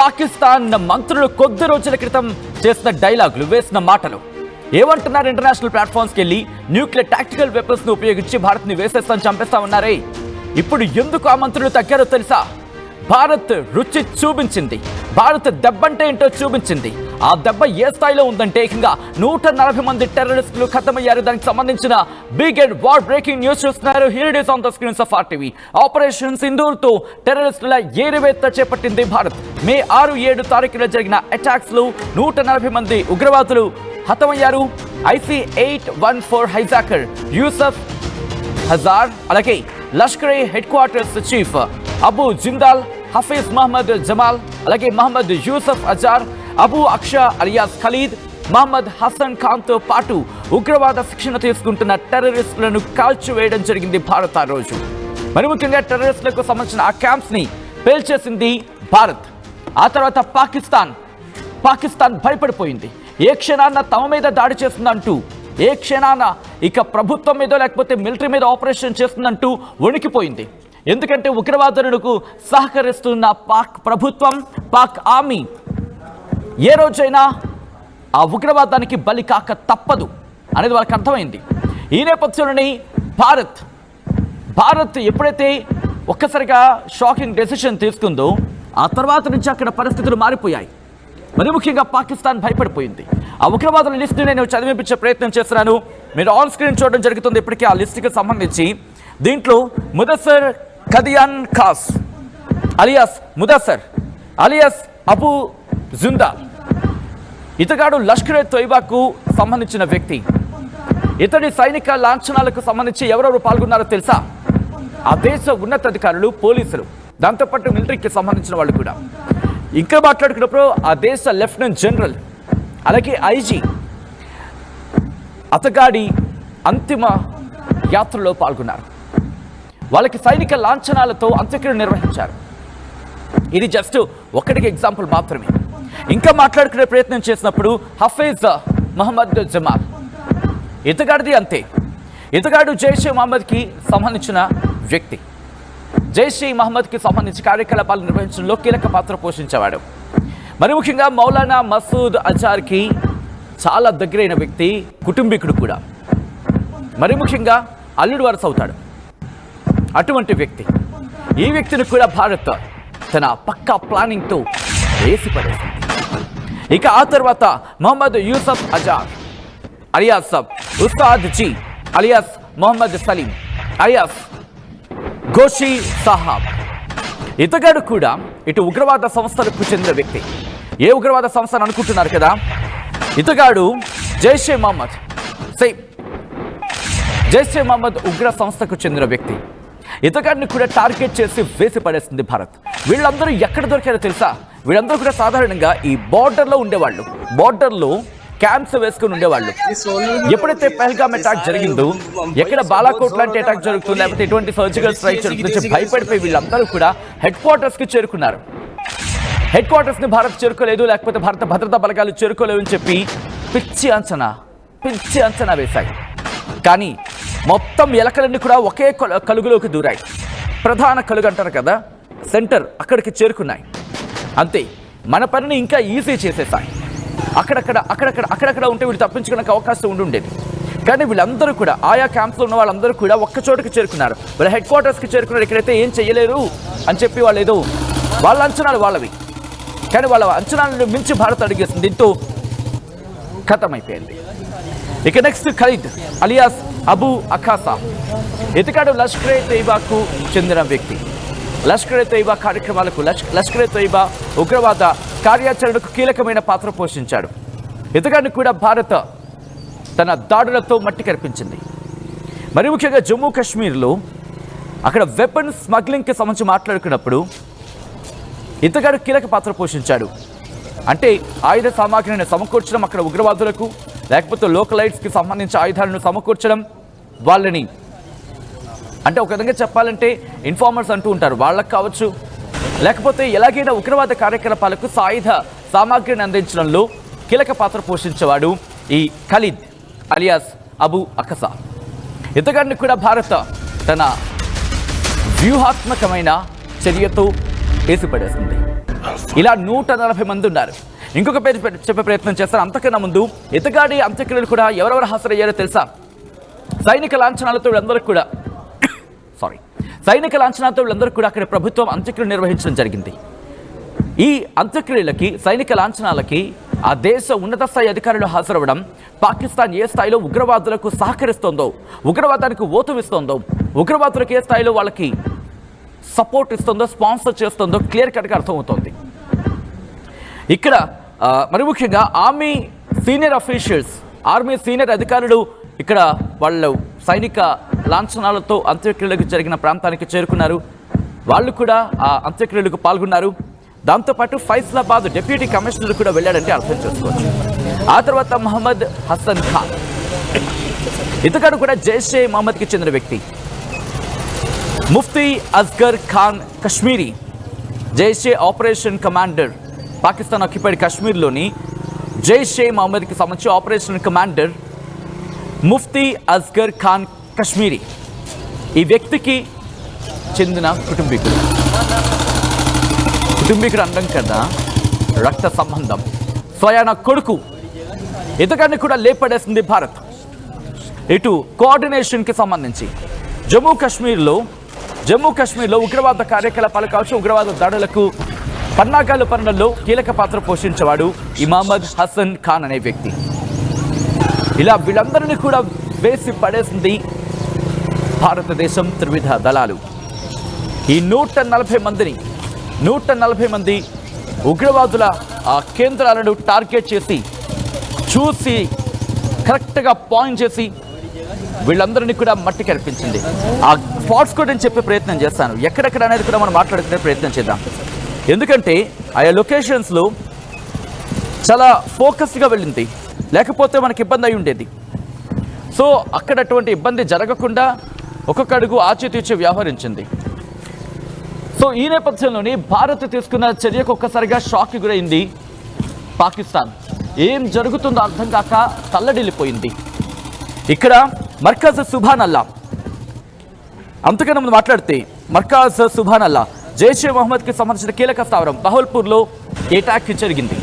పాకిస్తాన్ మంత్రులు కొద్ది రోజుల క్రితం చేసిన డైలాగులు, వేసిన మాటలు ఏమంటున్నారు? ఇంటర్నేషనల్ ప్లాట్ఫామ్స్కి వెళ్ళి న్యూక్లియర్ టాక్టికల్ వెపన్స్ ను ఉపయోగించి భారత్ ని వేసేస్తాం, చంపేస్తా ఉన్నారే. ఇప్పుడు ఎందుకు ఆ మంత్రులు తగ్గారో తెలుసా? భారత్ రుచి చూపించింది, భారత్ దెబ్బంటే ఏంటో చూపించింది. ఆ దెబ్బ ఏ స్థాయిలో ఉందంటే ఏకంగా 140 మంది టెర్రరిస్టులు ఖతమయ్యారు. దానికి సంబంధించిన big and war breaking news చూస్తున్నారు. Here it is on the screens of RTV. Operation Sindoor తో టెర్రరిస్టుల ఏరివేత చేపట్టింది భారత్. మే 6-7 తారీఖున జరిగిన అటాక్స్ లో 140 మంది ఉగ్రవాదులు హతమయ్యారు. IC-814 హైజాకర్ యూసఫ్ హజార్, అలాగే Lashkare headquarters chief Abu Jindal, Hafiz Mohammed Jamal, అలాగే మహమ్మద్ యూసఫ్ అజార్, అబు అక్షా అలియాస్ ఖలీద్, మహమ్మద్ హసన్ ఖాన్తో పాటు ఉగ్రవాద శిక్షణ తీసుకుంటున్న టెర్రరిస్టులను కాల్చివేయడం జరిగింది భారత్ ఆ రోజు. మరి ముఖ్యంగా టెర్రరిస్టులకు సంబంధించిన ఆ క్యాంప్స్ ని పేల్చేసింది భారత్. ఆ తర్వాత పాకిస్తాన్ భయపడిపోయింది. ఏ క్షణాన్న తమ మీద దాడి చేస్తుందంటూ, ఏ క్షణాన ఇక ప్రభుత్వం మీద లేకపోతే మిలిటరీ మీద ఆపరేషన్ చేస్తుందంటూ వణికిపోయింది. ఎందుకంటే ఉగ్రవాదులకు సహకరిస్తున్న పాక్ ప్రభుత్వం, పాక్ ఆర్మీ ఏ రోజైనా ఆ ఉగ్రవాదానికి బలి కాక తప్పదు అనేది వాళ్ళకి అర్థమైంది. ఈ నేపథ్యంలోని భారత్ ఎప్పుడైతే ఒక్కసారిగా షాకింగ్ డెసిషన్ తీసుకుందో ఆ తర్వాత నుంచి అక్కడ పరిస్థితులు మారిపోయాయి. మరి ముఖ్యంగా పాకిస్తాన్ భయపడిపోయింది. ఆ ఉగ్రవాదుల లిస్టు నేను చదివించే ప్రయత్నం చేస్తున్నాను. మీరు ఆన్ స్క్రీన్ చూడడం జరుగుతుంది ఇప్పటికీ ఆ లిస్టుకి సంబంధించి. దీంట్లో ముదస్సర్ ఖదియాన్ ఖాస్ అలియాస్ ముదస్సర్ అలియాస్ అబు జుందా, ఇతగాడు లష్కరే తోయిబాకు సంబంధించిన వ్యక్తి. ఇతడి సైనిక లాంఛనాలకు సంబంధించి ఎవరెవరు పాల్గొన్నారో తెలుసా? ఆ దేశ ఉన్నతాధికారులు, పోలీసులు, దాంతోపాటు మిలిటరీకి సంబంధించిన వాళ్ళు కూడా. ఇంకా మాట్లాడుకున్నప్పుడు ఆ దేశ లెఫ్టినెంట్ జనరల్, అలాగే IG అతగాడి అంతిమ యాత్రలో పాల్గొన్నారు. వాళ్ళకి సైనిక లాంఛనాలతో అంత్యక్రియలు నిర్వహించారు. ఇది జస్ట్ ఒకటికి ఎగ్జాంపుల్ మాత్రమే. ఇంకా మాట్లాడుకునే ప్రయత్నం చేసినప్పుడు హఫీజ్ మహమ్మద్ జమాల్, ఇతగాడిది అంతే. ఇతగాడు జైషే మహమ్మద్కి సంబంధించిన వ్యక్తి. జైషే మహమ్మద్కి సంబంధించి కార్యకలాపాలు నిర్వహించడంలో కీలక పాత్ర పోషించేవాడు. మరి ముఖ్యంగా మౌలానా మసూద్ అజార్కి చాలా దగ్గరైన వ్యక్తి, కుటుంబీకుడు కూడా. మరి ముఖ్యంగా అల్లుడు వరుస అవుతాడు అటువంటి వ్యక్తి. ఈ వ్యక్తిని కూడా భారత్ తన పక్కా ప్లానింగ్తో వేసి పడేసింది. ఇక ఆ తర్వాత Mohammed Yusuf Azhar alias Ustad ji alias Mohammed Salim alias Ghoshi Sahab, ఇతగాడు కూడా ఇటు ఉగ్రవాద సంస్థలకు చెందిన వ్యక్తి. ఏ ఉగ్రవాద సంస్థను అనుకుంటున్నారు కదా? ఇతగాడు జైషే మహమ్మద్ ఉగ్ర సంస్థకు చెందిన వ్యక్తి. ఇతగాడిని కూడా టార్గెట్ చేసి వేసి పడేసింది భారత్. వీళ్ళందరూ ఎక్కడ దొరికారో తెలుసా? వీళ్ళందరూ కూడా సాధారణంగా ఈ బార్డర్లో ఉండేవాళ్ళు, బార్డర్లో క్యాంప్స్ వేసుకుని ఉండేవాళ్ళు. ఎప్పుడైతే పహల్గామ్ అటాక్ జరిగిందో, ఎక్కడ బాలాకోట్ లాంటి అటాక్ జరుగుతుంది, లేకపోతే ఎటువంటి సర్జికల్ స్ట్రైక్ జరుగుతుంది, భయపడిపోయి వీళ్ళందరూ కూడా హెడ్ క్వార్టర్స్కి చేరుకున్నారు. హెడ్ క్వార్టర్స్ని భారత్ చేరుకోలేదు, లేకపోతే భారత భద్రతా బలగాలు చేరుకోలేవు అని చెప్పి పిచ్చి అంచనా వేశాయి. కానీ మొత్తం ఎలకలన్నీ కూడా ఒకే కలుగులోకి దూరాయి. ప్రధాన కలుగు అంటారు కదా, సెంటర్, అక్కడికి చేరుకున్నాయి. అంతే, మన పనిని ఇంకా ఈజీ చేసేసాయి. అక్కడక్కడ ఉంటే వీళ్ళు తప్పించుకోవడానికి అవకాశం ఉండేది. కానీ వీళ్ళందరూ కూడా ఆయా క్యాంప్స్లో ఉన్న వాళ్ళందరూ కూడా ఒక్క చోటుకి చేరుకున్నారు. వాళ్ళ హెడ్ క్వార్టర్స్కి చేరుకున్నారు. ఇక్కడైతే ఏం చేయలేరు అని చెప్పి వాళ్ళు ఏదో వాళ్ళ అంచనాలు వాళ్ళవి. కానీ వాళ్ళ అంచనాలను మించి భారత్ అడిగేసింది. దీంతో ఖతమైపోయింది. ఇక నెక్స్ట్ ఖలీద్ అలియాస్ అబు అఖాసా, ఇతగాడు లష్కరే తోయిబాకు చెందిన వ్యక్తి. లష్కరే తోయిబా కార్యక్రమాలకు, లష్కరే తోయిబా ఉగ్రవాద కార్యాచరణకు కీలకమైన పాత్ర పోషించాడు. ఇతగాడిని కూడా భారత్ తన దాడులతో మట్టి కనిపించింది. మరి ముఖ్యంగా జమ్మూ కాశ్మీర్లో అక్కడ వెపన్ స్మగ్లింగ్కి సంబంధించి మాట్లాడుకున్నప్పుడు ఇతగాడు కీలక పాత్ర పోషించాడు. అంటే ఆయుధ సామాగ్రిని సమకూర్చడం, అక్కడ ఉగ్రవాదులకు లేకపోతే లోకలైట్స్కి సంబంధించి ఆయుధాలను సమకూర్చడం, వాళ్ళని అంటే ఒక విధంగా చెప్పాలంటే ఇన్ఫార్మర్స్ అంటూ ఉంటారు, వాళ్ళకు కావచ్చు, లేకపోతే ఎలాగైనా ఉగ్రవాద కార్యకలాపాలకు సాయుధ సామాగ్రిని అందించడంలో కీలక పాత్ర పోషించేవాడు ఈ ఖలీద్ అలియాస్ అబు అఖసా. ఇతగాడిని కూడా భారత్ తన వ్యూహాత్మకమైన చర్యతో వేసిపడేస్తుంది. ఇలా 140 మంది ఉన్నారు. ఇంకొక పేరు చెప్పే ప్రయత్నం చేస్తారు. అంతకన్నా ముందు ఇతగాడి అంత్యక్రియలు కూడా ఎవరెవరు హాజరయ్యారో తెలుసా? సైనిక లాంఛనాలతో వీళ్ళందరూ కూడా అక్కడ ప్రభుత్వం అంత్యక్రియలు నిర్వహించడం జరిగింది. ఈ అంత్యక్రియలకి, సైనిక లాంఛనాలకి ఆ దేశ ఉన్నత స్థాయి అధికారులు హాజరవ్వడం పాకిస్తాన్ ఏ స్థాయిలో ఉగ్రవాదులకు సహకరిస్తోందో, ఉగ్రవాదానికి ఓతువిస్తోందో, ఉగ్రవాదులకు ఏ స్థాయిలో వాళ్ళకి సపోర్ట్ ఇస్తుందో, స్పాన్సర్ చేస్తుందో క్లియర్ కట్గా అర్థమవుతోంది. ఇక్కడ మరి ముఖ్యంగా ఆర్మీ సీనియర్ అధికారులు ఇక్కడ వాళ్ళు సైనిక లాంఛనాలతో అంత్యక్రియలకు జరిగిన ప్రాంతానికి చేరుకున్నారు. వాళ్ళు కూడా ఆ అంత్యక్రియలకు పాల్గొన్నారు. దాంతోపాటు ఫైసలాబాద్ డిప్యూటీ కమిషనర్ కూడా వెళ్ళాడంటే అర్థం చేసుకోవచ్చు. ఆ తర్వాత మహమ్మద్ హసన్ ఖాన్, ఇతగాడు కూడా జైషే మహమ్మద్కి చెందిన వ్యక్తి. Mufti Asghar Khan Kashmiri, Jaishe operation commander, Pakistan occupied కాశ్మీర్లోని జైషే మహమ్మద్కి సంబంధించి ఆపరేషన్ కమాండర్ ముఫ్తీ అస్గర్ ఖాన్ కశ్మీరీ ఈ వ్యక్తికి చెందిన కుటుంబీకుడు అనడం కదా రక్త సంబంధం. స్వయాన కొడుకు. ఇతగాన్ని కూడా లేపడేసింది భారత్. ఇటు కోఆర్డినేషన్కి సంబంధించి జమ్మూ కాశ్మీర్లో ఉగ్రవాద కార్యకలాపాలు కావచ్చు, ఉగ్రవాద దాడులకు పన్నాగాలు పనులలో కీలక పాత్ర పోషించేవాడు ఈ మహమ్మద్ హసన్ ఖాన్ అనే వ్యక్తి. ఇలా వీళ్ళందరినీ కూడా వేసి పడేసింది భారతదేశం త్రివిధ దళాలు. ఈ 140 మంది ఉగ్రవాదుల కేంద్రాలను టార్గెట్ చేసి చూసి కరెక్ట్గా పాయింట్ చేసి వీళ్ళందరినీ కూడా మట్టి కనిపించింది. ఆ స్పాట్స్ కూడా నేను చెప్పే ప్రయత్నం చేస్తాను. ఎక్కడెక్కడ అనేది కూడా మనం మాట్లాడుకునే ప్రయత్నం చేద్దాం. ఎందుకంటే ఆయా లొకేషన్స్లో చాలా ఫోకస్గా వెళ్ళింది, లేకపోతే మనకి ఇబ్బంది అయి ఉండేది. సో అక్కడ అటువంటి ఇబ్బంది జరగకుండా ఒక్కొక్క అడుగు ఆచితూచి వ్యవహరించింది. సో ఈ నేపథ్యంలోని భారత్ తీసుకున్న చర్యకు ఒక్కసారిగా షాక్కి గురైంది పాకిస్తాన్. ఏం జరుగుతుందో అర్థం కాక తల్లడిల్లిపోయింది. ఇక్కడ మర్కజ్ సుభానల్లా, అంతకన్నా ముందు మాట్లాడితే మర్కజ్ సుభానల్లా జైషే మహమ్మద్కి సంబంధించిన కీలక స్థావరం బహల్పూర్లో అటాక్ జరిగింది.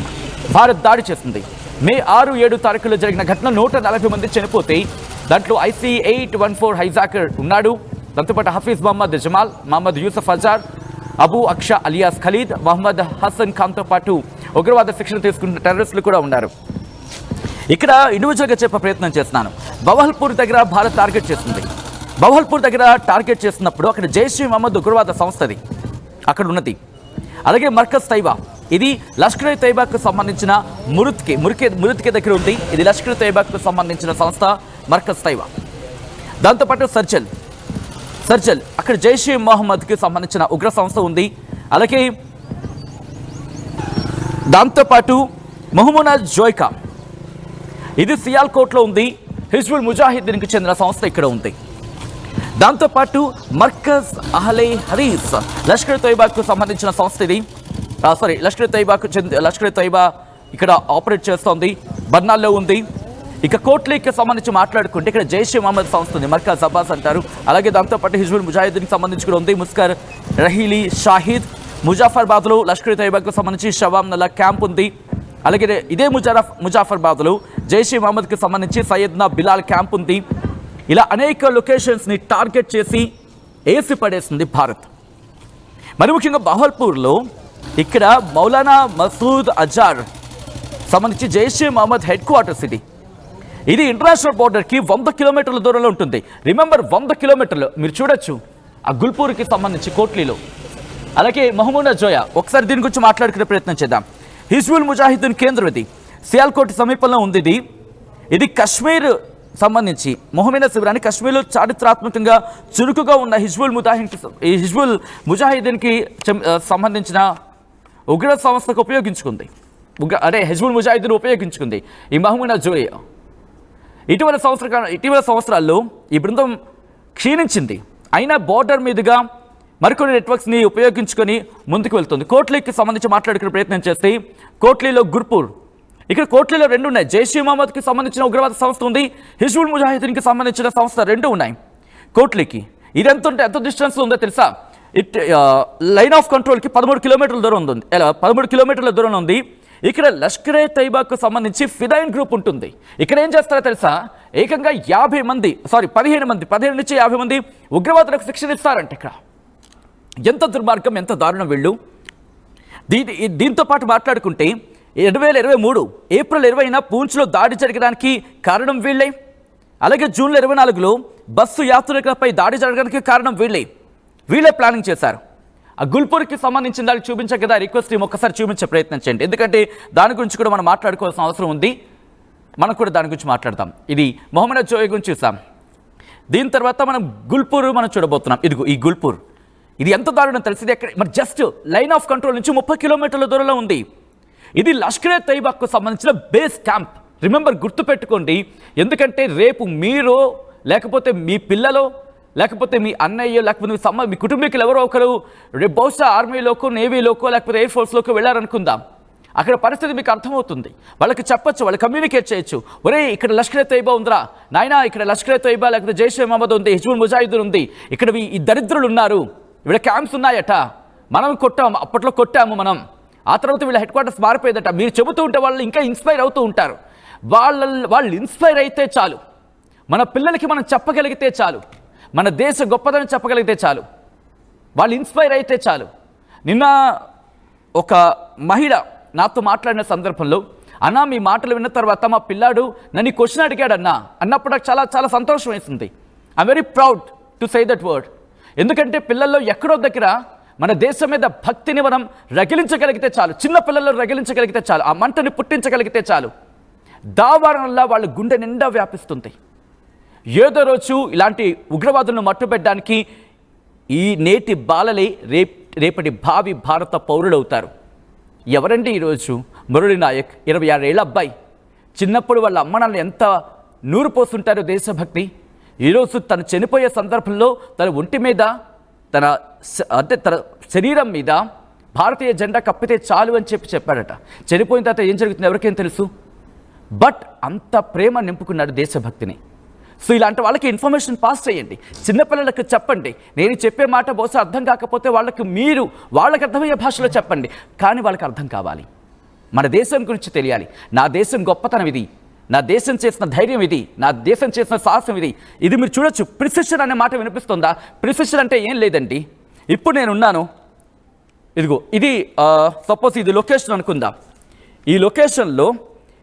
భారత్ దాడి చేసింది. మే 6-7 తారీఖులో జరిగిన ఘటన 140 మంది చనిపోతే దాంట్లో IC-814 హైజాకర్ ఉన్నాడు. దాంతోపాటు హఫీజ్ మహమ్మద్ జమాల్, మహమ్మద్ యూసఫ్ అజార్, అబూ అక్షా అలియాస్ ఖలీద్, మహమ్మద్ హసన్ ఖాన్తో పాటు ఉగ్రవాద శిక్షణ తీసుకున్న టెర్రరిస్టులు కూడా ఉన్నారు. ఇక్కడ ఇండివిజువల్గా చెప్పే ప్రయత్నం చేస్తున్నాను. బహల్పూర్ దగ్గర భారత్ టార్గెట్ చేస్తుంది. బహల్పూర్ దగ్గర టార్గెట్ చేస్తున్నప్పుడు అక్కడ జైషే మహమ్మద్ ఉగ్రవాద సంస్థది అక్కడ ఉన్నది. అలాగే మర్కజ్ తైబా, ఇది లష్కర్ ఇ తైబాకు సంబంధించిన మురుత్కే దగ్గర ఉంది. ఇది లష్కర్ ఇ తైబాకు సంబంధించిన సంస్థ మర్కజ్ తైబా. దాంతోపాటు సర్జల్ అక్కడ జైషే మహమ్మద్కి సంబంధించిన ఉగ్ర సంస్థ ఉంది. అలాగే దాంతోపాటు మహమూనా జోయ్కా, ఇది సియాల్కోట్లో ఉంది. హిజ్బుల్ ముజాహిద్దీన్కి చెందిన సంస్థ ఇక్కడ ఉంది. దాంతోపాటు మర్కజ్ అహ్లే హదీస్, లష్కర్ తైబాకు సంబంధించిన సంస్థ ఇది. లష్కర్ తైబా ఇక్కడ ఆపరేట్ చేస్తోంది, బర్నాల్లో ఉంది. ఇక కోట్లీకి సంబంధించి మాట్లాడుకుంటే ఇక్కడ జైషే మహమ్మద్ సంస్థ ఉంది, మర్కజ్ అబ్బాస్ అంటారు. అలాగే దాంతోపాటు హిజ్బుల్ ముజాహిద్దీన్కి సంబంధించి కూడా ఉంది. ముస్కర్ రహీలీ షాహిద్, ముజాఫర్బాద్లో లష్కర్ తైబాకు సంబంధించి షవామ్ నల్లా క్యాంప్ ఉంది. అలాగే ఇదే ముజాఫర్బాద్లో జైషే మహమ్మద్కి సంబంధించి సయ్యద్నా బిలాల్ క్యాంప్ ఉంది. ఇలా అనేక లొకేషన్స్ని టార్గెట్ చేసి ఏసి పడేసింది భారత్. మరి ముఖ్యంగా బహల్పూర్లో ఇక్కడ మౌలానా మసూద్ అజార్ సంబంధించి జైషే మహమ్మద్ హెడ్ క్వార్టర్స్ ఇది. ఇది ఇంటర్నేషనల్ బోర్డర్కి 100 కిలోమీటర్ల దూరంలో ఉంటుంది. రిమెంబర్ 100 కిలోమీటర్లు మీరు చూడొచ్చు ఆ గుల్పూర్కి సంబంధించి కోట్లీలో. అలాగే మహమూనా జోయా, ఒకసారి దీని గురించి మాట్లాడుకునే ప్రయత్నం చేద్దాం. హిజ్బుల్ ముజాహిద్దీన్ కేంద్రం ఇది సియాల్కోట్ సమీపంలో ఉంది. ఇది కశ్మీర్ సంబంధించి మొహమీనా శిబిరాన్ని కశ్మీర్లో చారిత్రాత్మకంగా చురుకుగా ఉన్న హిజ్బుల్ ముజాహిద్దీన్కి సంబంధించిన ఉగ్ర సంస్థకు ఉపయోగించుకుంది. హిజ్బుల్ ముజాహిద్దీన్ ఉపయోగించుకుంది ఈ మహమూనా జోయా. ఇటీవల సంవత్సరాల్లో ఈ బృందం క్షీణించింది. అయినా బోర్డర్ మీదుగా మరికొన్ని నెట్వర్క్స్ని ఉపయోగించుకొని ముందుకు వెళ్తుంది. కోట్లీకి సంబంధించి మాట్లాడుకునే ప్రయత్నం చేస్తే కోట్లీలో గుర్పూర్, ఇక్కడ కోట్లీలో 2 ఉన్నాయి. జైషే మహమ్మద్కి సంబంధించిన ఉగ్రవాద సంస్థ ఉంది, హిజ్బుల్ ముజాహిద్దీన్కి సంబంధించిన సంస్థ 2 ఉన్నాయి కోట్లీకి. ఇది ఎంత డిస్టెన్స్లో ఉందో తెలుసా? లైన్ ఆఫ్ కంట్రోల్కి 13 కిలోమీటర్ల దూరం ఉంది. 13 కిలోమీటర్ల దూరంలో ఉంది. ఇక్కడ లష్కరే తైబాకు సంబంధించి ఫిదాయిన్ గ్రూప్ ఉంటుంది. ఇక్కడ ఏం చేస్తారో తెలుసా, ఏకంగా 15 నుంచి 50 మంది ఉగ్రవాదులకు శిక్షణ ఇస్తారంట. ఇక్కడ ఎంత దుర్మార్గం, ఎంత దారుణం వీళ్ళు. దీంతో పాటు మాట్లాడుకుంటే 2023 ఏప్రిల్ 20న పూంచ్లో దాడి జరగడానికి కారణం వీళ్ళే. అలాగే జూన్ 24లో బస్సు యాత్రికులపై దాడి జరగడానికి కారణం వీళ్ళే ప్లానింగ్ చేశారు. ఆ గుల్పూర్కి సంబంధించిన దానికి చూపించాం కదా, రిక్వెస్ట్ ఒక్కసారి చూపించే ప్రయత్నం చేయండి. ఎందుకంటే దాని గురించి కూడా మనం మాట్లాడుకోవాల్సిన అవసరం ఉంది. మనం కూడా దాని గురించి మాట్లాడతాం. ఇది మొహమ్మద్ జోయ్ గురించి చూసాం. దీని తర్వాత మనం గుల్పూర్ మనం చూడబోతున్నాం. ఇదిగో ఈ గుల్పూర్, ఇది ఎంత దారుణం తెలిసింది. ఎక్కడ మరి జస్ట్ లైన్ ఆఫ్ కంట్రోల్ నుంచి 30 కిలోమీటర్ల దూరంలో ఉంది. ఇది లష్కరే తైబాకు సంబంధించిన బేస్ క్యాంప్. రిమెంబర్, గుర్తుపెట్టుకోండి. ఎందుకంటే రేపు మీరు, లేకపోతే మీ పిల్లలు, లేకపోతే మీ అన్నయ్య, లేకపోతే మీ కుటుంబీకులు ఎవరో ఒకరు రేపు బహుశా ఆర్మీలోకో, నేవీలోకో, లేకపోతే ఎయిర్ ఫోర్స్లోకి వెళ్ళారనుకుందాం. అక్కడ పరిస్థితి మీకు అర్థమవుతుంది. వాళ్ళకి చెప్పొచ్చు, వాళ్ళు కమ్యూనికేట్ చేయొచ్చు. ఒరే, ఇక్కడ లష్కరే తైబా ఉందిరా నాయనా, ఇక్కడ లష్కరే తైబా లేకపోతే జైషే మహమ్మద్ ఉంది, హిజ్బుల్ ముజాహిదీన్ ఉంది, ఇక్కడ ఈ దరిద్రులు ఉన్నారు, ఇక్కడ క్యాంప్స్ ఉన్నాయట, మనం అప్పట్లో కొట్టాము మనం, ఆ తర్వాత వీళ్ళ హెడ్ క్వార్టర్స్ మారిపోయేదట. మీరు చెబుతూ ఉంటే వాళ్ళు ఇంకా ఇన్స్పైర్ అవుతూ ఉంటారు. వాళ్ళు ఇన్స్పైర్ అయితే చాలు, మన పిల్లలకి మనం చెప్పగలిగితే చాలు, మన దేశ గొప్పదని చెప్పగలిగితే చాలు, వాళ్ళు ఇన్స్పైర్ అయితే చాలు. నిన్న ఒక మహిళ నాతో మాట్లాడిన సందర్భంలో, అన్నా మీ మాటలు విన్న తర్వాత మా పిల్లాడు నన్ను క్వశ్చన్ అడిగాడన్నా అన్నప్పుడు నాకు చాలా చాలా సంతోషం వేసింది. I'm very proud to say that word. ఎందుకంటే పిల్లల్లో ఎక్కడో దగ్గర మన దేశం మీద భక్తిని మనం రగిలించగలిగితే చాలు, చిన్న పిల్లల్లో రగిలించగలిగితే చాలు, ఆ మంటని పుట్టించగలిగితే చాలు, దావారణంలా వాళ్ళ గుండె నిండా వ్యాపిస్తుంది. ఏదో రోజు ఇలాంటి ఉగ్రవాదులను మట్టుబెట్టడానికి ఈ నేటి బాలలే రేపటి భావి భారత పౌరులు అవుతారు. ఎవరండి ఈరోజు మురళీ నాయక్, 26 ఏళ్ల అబ్బాయి. చిన్నప్పుడు వాళ్ళ అమ్మనాన్నలు ఎంత నూరు పోస్తుంటారో దేశభక్తి. ఈరోజు తను చనిపోయే సందర్భంలో తన ఒంటి మీద, తన శరీరం మీద భారతీయ జెండా కప్పితే చాలు అని చెప్పాడట. చనిపోయిన తర్వాత ఏం జరుగుతుందో ఎవరికేం తెలుసు. బట్ అంత ప్రేమ నింపుకున్నాడు దేశభక్తిని. సో ఇలాంటి వాళ్ళకి ఇన్ఫర్మేషన్ పాస్ చేయండి, చిన్నపిల్లలకు చెప్పండి. నేను చెప్పే మాట బహుశా అర్థం కాకపోతే వాళ్ళకి అర్థమయ్యే భాషలో చెప్పండి, కానీ వాళ్ళకి అర్థం కావాలి. మన దేశం గురించి తెలియాలి. నా దేశం గొప్పతనం ఇది, నా దేశం చేసిన ధైర్యం ఇది, నా దేశం చేసిన సాహసం ఇది. ఇది మీరు చూడొచ్చు. ప్రిసిషన్ అనే మాట వినిపిస్తుందా? ప్రిసిషన్ అంటే ఏం లేదండి. ఇప్పుడు నేనున్నాను, ఇదిగో ఇది సపోజ్ ఇది లొకేషన్ అనుకుందాం. ఈ లొకేషన్లో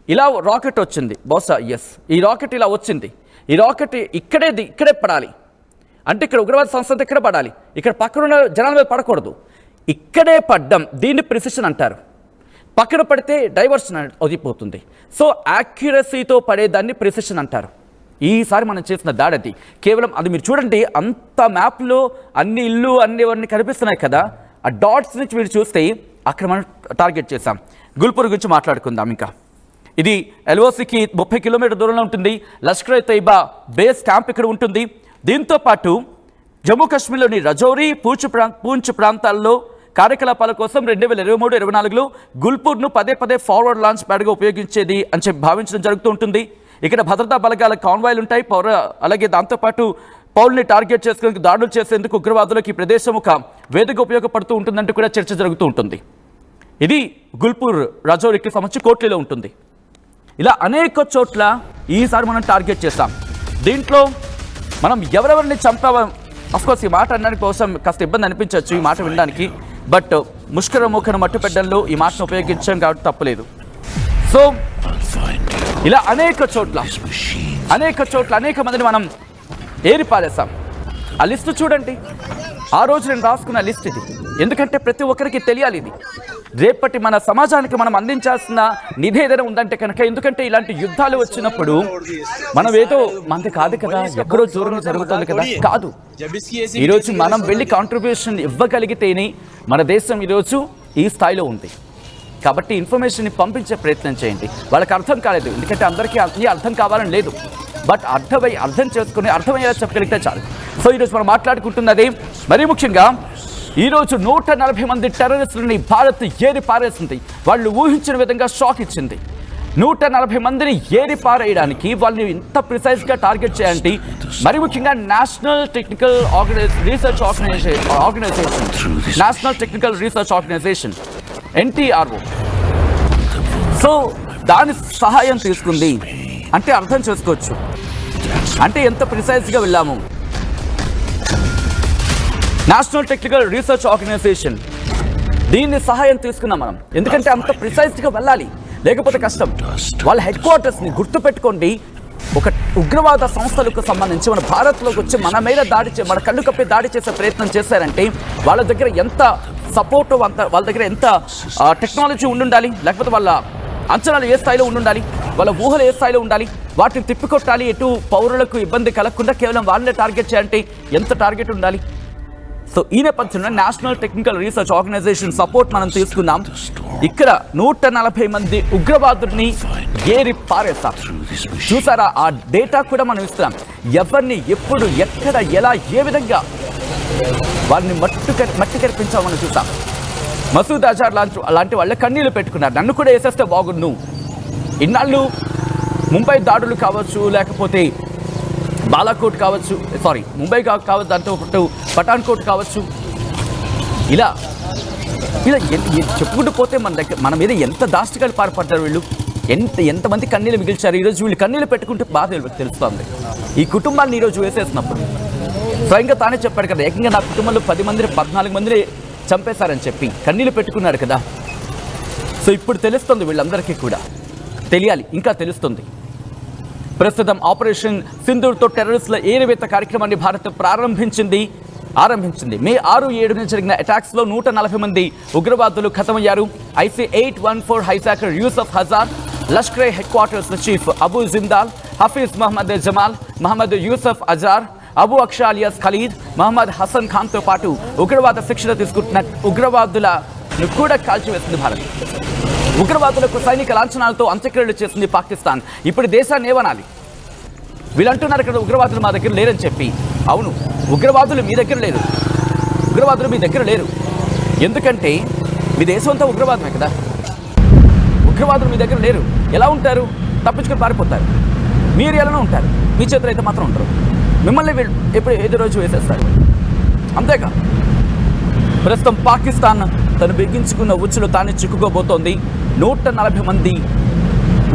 ఇలా రాకెట్ వచ్చింది, బహుశా ఈ రాకెట్ ఇలా వచ్చింది. ఈ రాకెట్ ఇక్కడే పడాలి అంటే ఇక్కడ ఉగ్రవాద సంస్థ ఇక్కడ పడాలి, ఇక్కడ పక్కన జనాల మీద పడకూడదు. ఇక్కడే పడ్డం, దీన్ని ప్రిసిషన్ అంటారు. పక్కన పడితే డైవర్షన్ అయిపోతుంది. సో యాక్యురసీతో పడేదాన్ని ప్రిసిషన్ అంటారు. ఈసారి మనం చేసిన దాడి అది కేవలం అది మీరు చూడండి. అంత మ్యాప్లో అన్ని ఇల్లు అన్నీ కనిపిస్తున్నాయి కదా, ఆ డాట్స్ నుంచి మీరు చూస్తే అక్కడ మనం టార్గెట్ చేసాం. గుల్పూర్ గురించి మాట్లాడుకుందాం. ఇంకా ఇది ఎల్ఓసికి 30 కిలోమీటర్ దూరంలో ఉంటుంది. లష్కరే తైబా బేస్ క్యాంప్ ఇక్కడ ఉంటుంది. దీంతో పాటు జమ్మూ కాశ్మీర్లోని రజౌరీ, పూంచ్ ప్రాంతాల్లో కార్యకలాపాల కోసం 2023-24లో గుల్పూర్ను పదే ఫార్వర్డ్ లాంచ్ ప్యాడ్గా ఉపయోగించేది అని చెప్పి భావించడం జరుగుతూ ఉంటుంది. ఇక్కడ భద్రతా బలగాల కాన్వాయ్లు ఉంటాయి. అలాగే దాంతోపాటు పౌరుల్ని టార్గెట్ చేసుకుని దాడులు చేసేందుకు ఉగ్రవాదులకు ఈ ప్రదేశం ఒక వేదిక ఉపయోగపడుతూ ఉంటుందంటూ కూడా చర్చ జరుగుతూ ఉంటుంది. ఇది గుల్పూర్ రజౌరీకి సంబంధించి కోట్లీలో ఉంటుంది. ఇలా అనేక చోట్ల ఈసారి మనం టార్గెట్ చేస్తాం. దీంట్లో మనం ఎవరెవరిని చంపాం, అఫ్కోర్స్ ఈ మాట అనడానికి కోసం కాస్త ఇబ్బంది అనిపించవచ్చు ఈ మాట వినడానికి. బట్ ముష్కర మూకను మట్టు పెట్టడంలో ఈ మాటను ఉపయోగించాం కాబట్టి తప్పలేదు. సో ఇలా అనేక చోట్ల అనేక మందిని మనం ఏరి పారేస్తాం. ఆ లిస్టు చూడండి. ఆ రోజు నేను రాసుకున్న లిస్ట్ ఇది. ఎందుకంటే ప్రతి ఒక్కరికి తెలియాలి ఇది. రేపటి మన సమాజానికి మనం అందించాల్సిన నిధి ఏదైనా ఉందంటే కనుక, ఎందుకంటే ఇలాంటి యుద్ధాలు వచ్చినప్పుడు మనం ఏదో మనకి కాదు కదా, ఎక్కడో దూరంగా జరుగుతుంది కదా, కాదు. ఈరోజు మనం వెళ్ళి కాంట్రిబ్యూషన్ ఇవ్వగలిగితేనే మన దేశం ఈరోజు ఈ స్థాయిలో ఉంది. కాబట్టి ఇన్ఫర్మేషన్ని పంపించే ప్రయత్నం చేయండి. వాళ్ళకి అర్థం కాలేదు, ఎందుకంటే అందరికీ అన్నీ అర్థం కావాలని లేదు. బట్ అర్థం చేసుకుని అర్థమయ్యేలా చెప్పగలిగితే చాలు. సో ఈరోజు మనం మాట్లాడుకుంటున్నది మరీ ముఖ్యంగా ఈరోజు 140 మంది టెర్రరిస్టులని భారత్ ఏరి పారేసింది. వాళ్ళు ఊహించిన విధంగా షాక్ ఇచ్చింది. 140 మందిని ఏరి పారేయడానికి వాళ్ళని ఇంత ప్రిసైజ్గా టార్గెట్ చేయాలంటే మరి ముఖ్యంగా national technical research organisation national technical research organisation NTRO. So దాని సహాయం తీసుకుంది అంటే అర్థం చేసుకోవచ్చు అంటే ఎంత ప్రిసైజ్గా వెళ్ళాము. నేషనల్ టెక్నికల్ రీసెర్చ్ ఆర్గనైజేషన్ దీన్ని సహాయం తీసుకున్నాం మనం, ఎందుకంటే అంత ప్రిసైజ్గా వెళ్ళాలి, లేకపోతే కష్టం. వాళ్ళ హెడ్ క్వార్టర్స్ని గుర్తుపెట్టుకోండి. ఒక ఉగ్రవాద సంస్థలకు సంబంధించి మన భారత్లోకి వచ్చి మన మీద మన కళ్ళు కప్పి దాడి చేసే ప్రయత్నం చేశారంటే వాళ్ళ దగ్గర ఎంత సపోర్ట్, వాళ్ళ దగ్గర ఎంత టెక్నాలజీ ఉండాలి, లేకపోతే వాళ్ళ అంచనాలు ఏ స్థాయిలో ఉండాలి, వాళ్ళ ఊహలు ఏ స్థాయిలో ఉండాలి, వాటిని తిప్పికొట్టాలి, ఎటు పౌరులకు ఇబ్బంది కలగకుండా కేవలం వాళ్ళనే టార్గెట్ చేయాలంటే ఎంత టార్గెట్ ఉండాలి. సో ఈ నేపథ్యంలో national technical research organisation support మనం తీసుకున్నాం. ఇక్కడ 140 మంది ఉగ్రవాదుల్ని ఏరి పారేస్తాం. చూసారా, ఆ డేటా కూడా మనం ఇస్తున్నాం. ఎవరిని ఎప్పుడు ఎక్కడ ఎలా ఏ విధంగా వారిని మట్టి కనిపించామని చూసాం. మసూద్ అజార్ లాంటి వాళ్ళ కన్నీళ్లు పెట్టుకున్నారు, నన్ను కూడా వేసేస్తే బాగుండు. ఇన్నాళ్ళు ముంబై దాడులు కావచ్చు, లేకపోతే బాలాకోట్ కావచ్చు, ముంబై కావచ్చు, దాంతో పాటు పఠాన్కోట్ కావచ్చు, ఇలా చెప్పుకుంటూ పోతే మన మీద ఎంత దాష్టికాలు పాల్పడతారు వీళ్ళు, ఎంతమంది కన్నీళ్ళు మిగిల్చారు. ఈరోజు వీళ్ళు కన్నీళ్ళు పెట్టుకుంటే బాధ తెలుస్తుంది. ఈ కుటుంబాన్ని ఈరోజు వేసేసినప్పుడు స్వయంగా తానే చెప్పాడు కదా, ఏకంగా నా కుటుంబంలో 10 మందిని 14 మందిని చంపేశారని చెప్పి కన్నీళ్ళు పెట్టుకున్నాడు కదా. సో ఇప్పుడు తెలుస్తుంది, వీళ్ళందరికీ కూడా తెలియాలి, ఇంకా తెలుస్తుంది. ప్రస్తుతం ఆపరేషన్ సింధూర్తో టెర్రరిస్టుల ఏరివేత కార్యక్రమాన్ని భారత్ ఆరంభించింది. మే 6-7 జరిగిన అటాక్స్లో 140 మంది ఉగ్రవాదులు ఖతమయ్యారు. IC-814 hijacker Yusuf Azhar, Lashkare headquarters chief Abu Jindal, Hafiz Mohammed Jamal, Mohammed Yusuf Azhar, Abu Aksha alias Khalid, Mohammed Hasan ఖాన్తో పాటు ఉగ్రవాద శిక్షణ తీసుకుంటున్న ఉగ్రవాదులను కూడా కాల్చివేసింది భారత్. ఉగ్రవాదులకు సైనిక లాంఛనాలతో అంత్యక్రియలు చేసింది పాకిస్తాన్. ఇప్పుడు దేశాన్ని ఏమనాలి? వీళ్ళంటున్నారు ఇక్కడ ఉగ్రవాదులు మా దగ్గర లేరని చెప్పి. అవును, ఉగ్రవాదులు మీ దగ్గర లేరు, ఉగ్రవాదులు మీ దగ్గర లేరు. ఎందుకంటే మీ దేశం అంతా ఉగ్రవాదమే కదా. ఉగ్రవాదులు మీ దగ్గర లేరు, ఎలా ఉంటారు? తప్పించుకొని పారిపోతారు. మీరు ఎలానో ఉంటారు, మీ చేతులు అయితే మాత్రం ఉంటారు. మిమ్మల్ని ఎప్పుడు ఏదో రోజు వేసేస్తారు, అంతేగా. ప్రస్తుతం పాకిస్తాన్ తను బిగించుకున్న ఉచ్చులు తానే చిక్కుకోబోతోంది. 140 మంది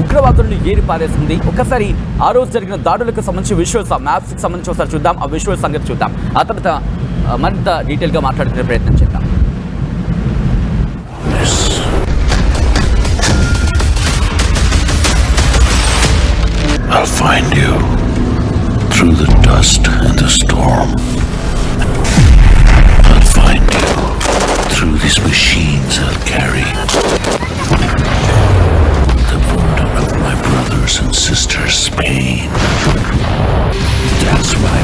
ఉగ్రవాదులను ఏరి పారేసింది. ఒకసారి ఆ రోజు జరిగిన దాడులకు సంబంధించి విజువల్స్, మ్యాప్స్కి సంబంధించి ఒకసారి చూద్దాం. ఆ విజువల్ సంగతి చూద్దాం, ఆ తర్వాత మరింత డీటెయిల్గా మాట్లాడుకునే ప్రయత్నం చేద్దాం. I'll find you through the dust and the storm. I'll find you through these machines I'll carry. The burden of my brothers and sisters' pain. That's my